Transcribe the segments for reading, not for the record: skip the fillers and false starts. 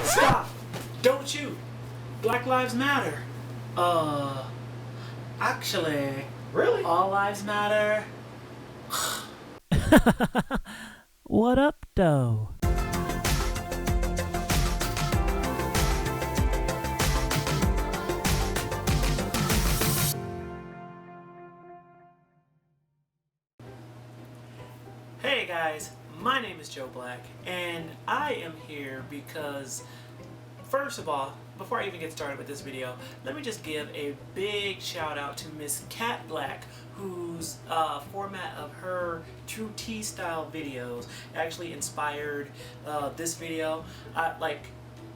Stop! Don't shoot! Black Lives Matter. Actually, Really? all lives matter. What up, though? Hey guys, my name is Joe Black, and I am here because, first of all, before I even get started with this video, let me just give a big shout out to Miss Cat Black, whose format of her true T style videos actually inspired this video.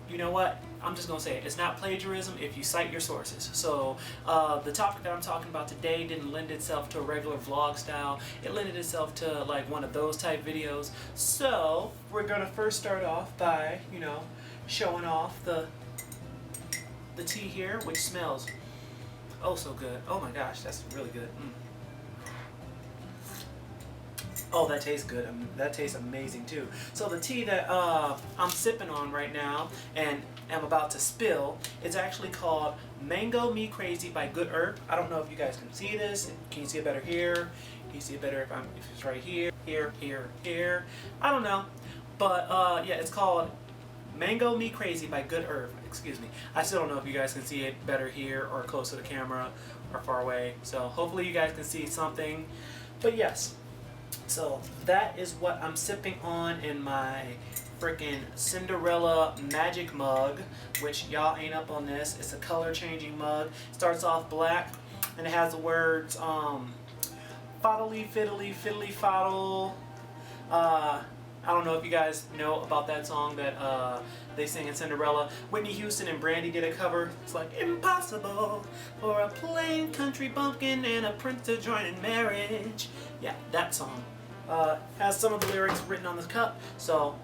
You know what? I'm just gonna say it. It's not plagiarism if you cite your sources. So the topic that I'm talking about today didn't lend itself to a regular vlog style. It lended itself to like one of those type videos. So we're gonna first start off by, you know, showing off the tea here, which smells oh so good. Oh my gosh, that's really good. Oh, that tastes good. That tastes amazing too. So the tea that I'm sipping on right now and am about to spill is actually called Mango Me Crazy by Good Herb. I don't know if you guys can see this. Can you see it better here? Can you see it better if it's right here? Here. I don't know. But yeah, it's called Mango Me Crazy by Good Herb. Excuse me. I still don't know if you guys can see it better here or close to the camera or far away. So hopefully you guys can see something. But yes. So that is what I'm sipping on in my freaking Cinderella magic mug, which y'all ain't up on this. It's a color changing mug. Starts off black and it has the words foddly fiddly fiddly foddle. I don't know if you guys know about that song that they sing in Cinderella. Whitney Houston and Brandy did a cover. It's like, impossible for a plain country bumpkin and a prince to join in marriage. Yeah, that song. Has some of the lyrics written on this cup. So,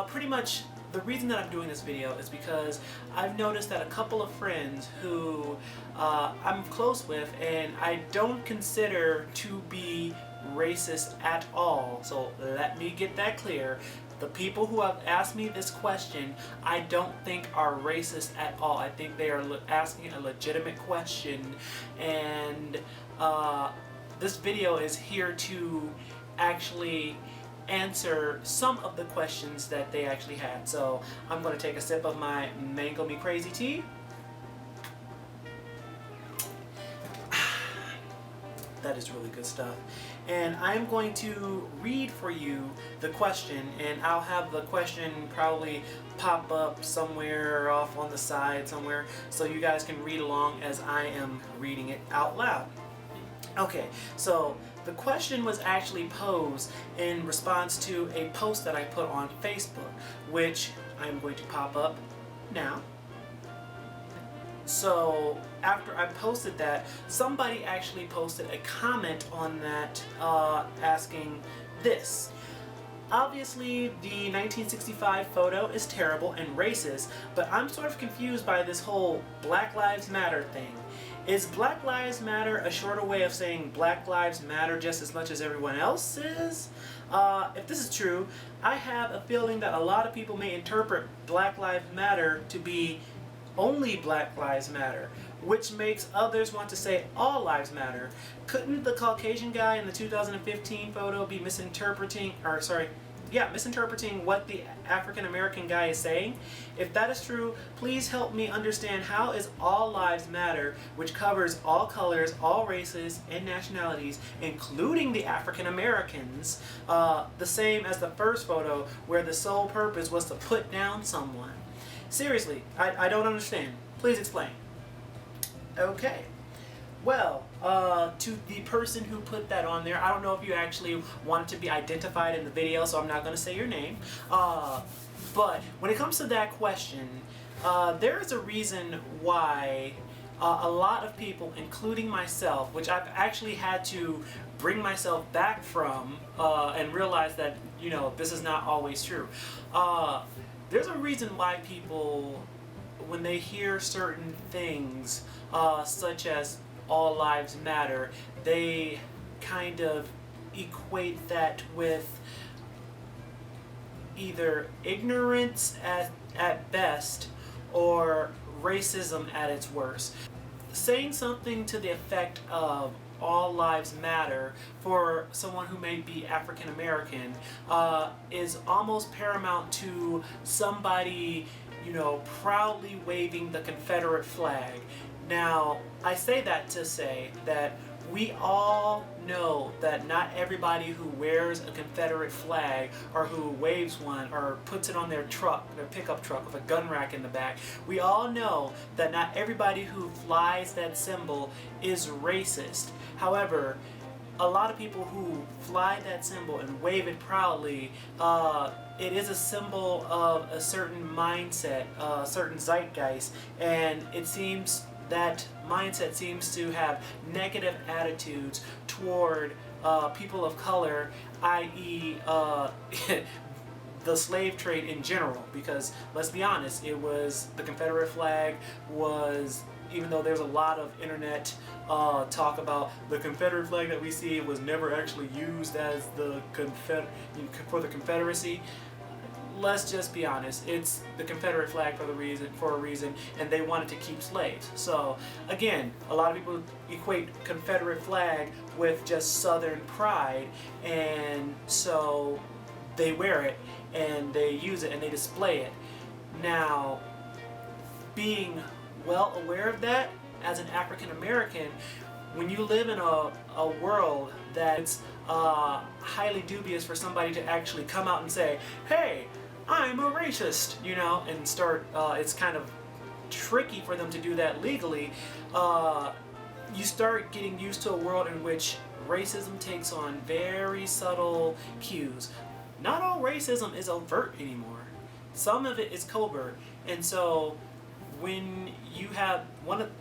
pretty much the reason that I'm doing this video is because I've noticed that a couple of friends who I'm close with and I don't consider to be racist at all. So let me get that clear. The people who have asked me this question, I don't think are racist at all. I think they are asking a legitimate question, and this video is here to actually answer some of the questions that they actually had. So I'm going to take a sip of my Mango Me Crazy tea. That is really good stuff. And I'm going to read for you the question, and I'll have the question probably pop up somewhere off on the side somewhere so you guys can read along as I am reading it out loud. Okay, so the question was actually posed in response to a post that I put on Facebook, which I'm going to pop up now. So after I posted that, somebody actually posted a comment on that asking this. Obviously, the 1965 photo is terrible and racist, but I'm sort of confused by this whole Black Lives Matter thing. Is Black Lives Matter a shorter way of saying Black Lives Matter just as much as everyone else is? If this is true, I have a feeling that a lot of people may interpret Black Lives Matter to be only Black Lives Matter, which makes others want to say all lives matter. Couldn't the Caucasian guy in the 2015 photo be misinterpreting what the African American guy is saying? If that is true, please help me understand how is all lives matter, which covers all colors, all races, and nationalities, including the African Americans, the same as the first photo where the sole purpose was to put down someone. Seriously, I don't understand. Please explain. Okay. Well, to the person who put that on there, I don't know if you actually wanted to be identified in the video, so I'm not going to say your name. But when it comes to that question, there is a reason why a lot of people, including myself, which I've actually had to bring myself back from and realize that, you know, this is not always true. There's a reason why people, when they hear certain things, such as all lives matter, they kind of equate that with either ignorance at best or racism at its worst. Saying something to the effect of all lives matter for someone who may be African American is almost paramount to somebody, proudly waving the Confederate flag. Now, I say that to say that we all know that not everybody who wears a Confederate flag or who waves one or puts it on their truck, their pickup truck with a gun rack in the back, we all know that not everybody who flies that symbol is racist. However, a lot of people who fly that symbol and wave it proudly, it is a symbol of a certain mindset, a certain zeitgeist, and it seems that mindset seems to have negative attitudes toward people of color, i.e. The slave trade in general, because let's be honest, the Confederate flag was, even though there's a lot of internet talk about the Confederate flag that we see was never actually used as for the Confederacy. Let's just be honest, it's the Confederate flag for a reason, and they wanted to keep slaves. So again, a lot of people equate Confederate flag with just Southern pride, and so they wear it and they use it and they display it. Now, being well aware of that as an African American, when you live in a world that's highly dubious for somebody to actually come out and say, hey, I'm a racist, and start, it's kind of tricky for them to do that legally. You start getting used to a world in which racism takes on very subtle cues. Not all racism is overt anymore. Some of it is covert. And so when you have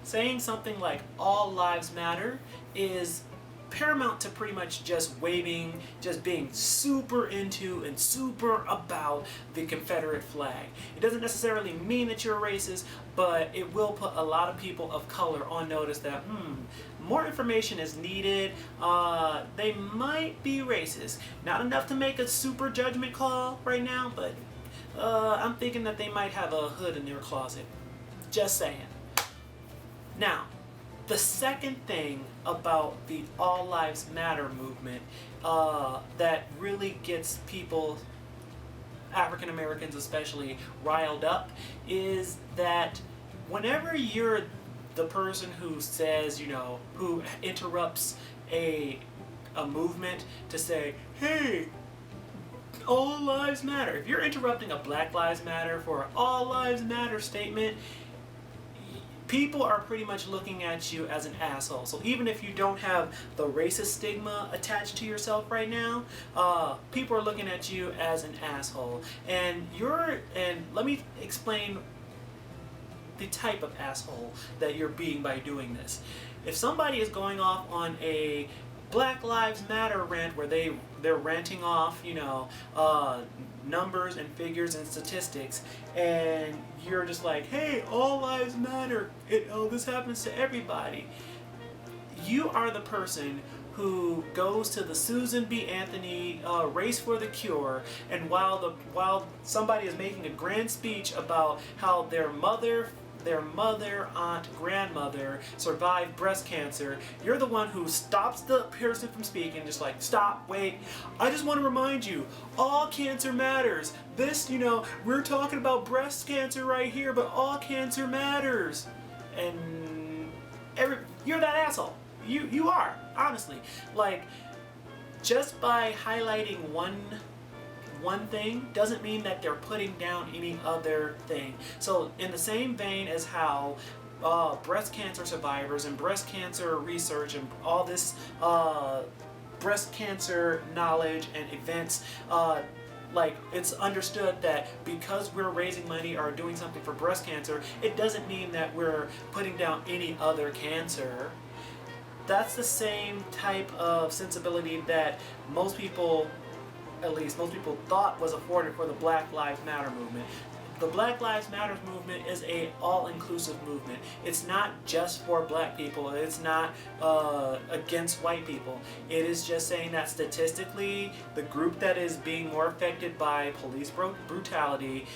saying something like all lives matter is paramount to pretty much just waving, just being super into and super about the Confederate flag. It doesn't necessarily mean that you're a racist, but it will put a lot of people of color on notice that, more information is needed. They might be racist. Not enough to make a super judgment call right now, but I'm thinking that they might have a hood in their closet. Just saying. Now, the second thing about the All Lives Matter movement that really gets people, African Americans especially, riled up is that whenever you're the person who says, who interrupts a movement to say, hey, all lives matter. If you're interrupting a Black Lives Matter for an All Lives Matter statement, people are pretty much looking at you as an asshole. So even if you don't have the racist stigma attached to yourself right now, people are looking at you as an asshole. And let me explain the type of asshole that you're being by doing this. If somebody is going off on a Black Lives Matter rant where they're ranting off, numbers and figures and statistics, and you're just like, hey, all lives matter, this happens to everybody. You are the person who goes to the Susan B. Anthony Race for the Cure, and while somebody is making a grand speech about how their mother, aunt, grandmother survived breast cancer, you're the one who stops the person from speaking, just like, stop, wait, I just want to remind you, all cancer matters. This, we're talking about breast cancer right here, but all cancer matters. And you're that asshole. You are, honestly. Like, just by highlighting one thing doesn't mean that they're putting down any other thing. So in the same vein as how breast cancer survivors and breast cancer research and all this breast cancer knowledge and events, like, it's understood that because we're raising money or doing something for breast cancer, it doesn't mean that we're putting down any other cancer. That's the same type of sensibility that most people thought was afforded for the Black Lives Matter movement. the Black Lives Matter movement is a all-inclusive movement. It's not just for black people. It's not against white people. It is just saying that statistically, the group that is being more affected by police brutality,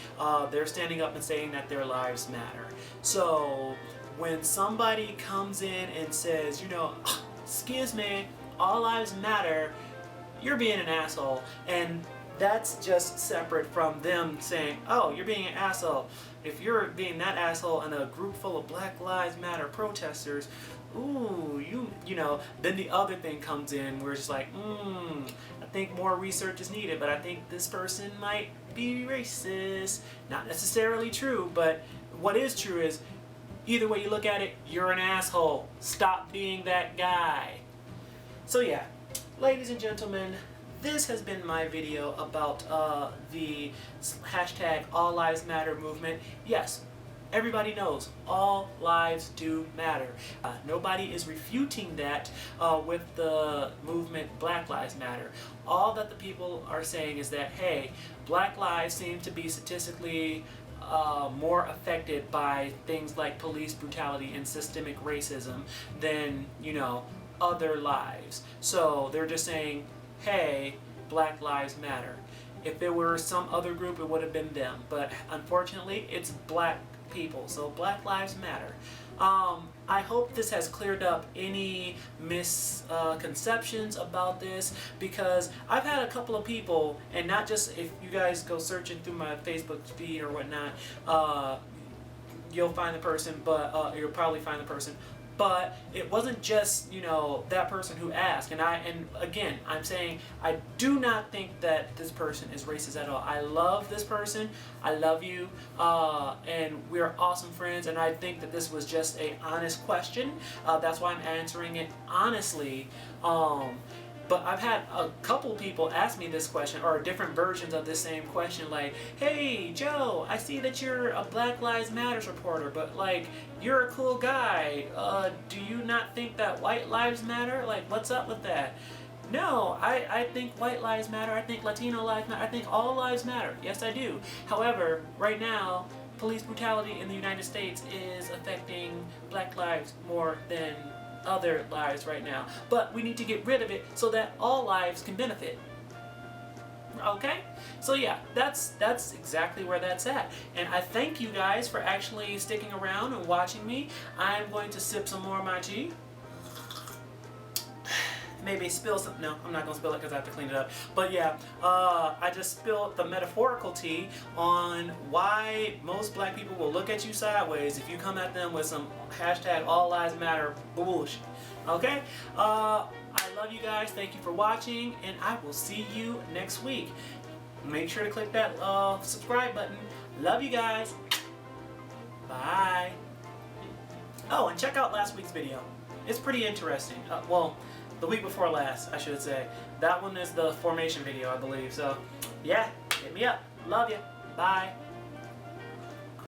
they're standing up and saying that their lives matter. So when somebody comes in and says, you know, excuse me, all lives matter, you're being an asshole. And that's just separate from them saying, oh, you're being an asshole. If you're being that asshole in a group full of Black Lives Matter protesters, ooh, you know, then the other thing comes in where it's just like, I think more research is needed, but I think this person might be racist. Not necessarily true, but what is true is, either way you look at it, you're an asshole. Stop being that guy. So yeah, ladies and gentlemen, this has been my video about the hashtag All Lives Matter movement. Yes, everybody knows all lives do matter. Nobody is refuting that with the movement Black Lives Matter. All that the people are saying is that, hey, black lives seem to be statistically more affected by things like police brutality and systemic racism than, you know, other lives. So they're just saying, hey, Black Lives Matter. If there were some other group, it would have been them. But unfortunately, it's black people. So Black Lives Matter. I hope this has cleared up any misconceptions about this, because I've had a couple of people, and not just, if you guys go searching through my Facebook feed or whatnot, you'll find the person, but you'll probably find the person. But it wasn't just, you know, that person who asked. And again, I'm saying I do not think that this person is racist at all. I love this person. I love you. And we're awesome friends. And I think that this was just an honest question. That's why I'm answering it honestly. But I've had a couple people ask me this question, or different versions of this same question, like, hey, Joe, I see that you're a Black Lives Matter supporter, but, like, you're a cool guy. Do you not think that white lives matter? Like, what's up with that? No, I think white lives matter. I think Latino lives matter. I think all lives matter. Yes, I do. However, right now, police brutality in the United States is affecting black lives more than other lives right now, but we need to get rid of it so that all lives can benefit. Okay, so yeah, that's exactly where that's at, and I thank you guys for actually sticking around and watching me. I'm going to sip some more of my tea. Maybe spill some. No, I'm not gonna spill it because I have to clean it up. But yeah, I just spilled the metaphorical tea on why most black people will look at you sideways if you come at them with some hashtag All Lives Matter bullshit. Okay? I love you guys. Thank you for watching, and I will see you next week. Make sure to click that subscribe button. Love you guys. Bye. Oh, and check out last week's video. It's pretty interesting. Well, the week before last, I should say. That one is the formation video, I believe. So, yeah, hit me up. Love you. Bye.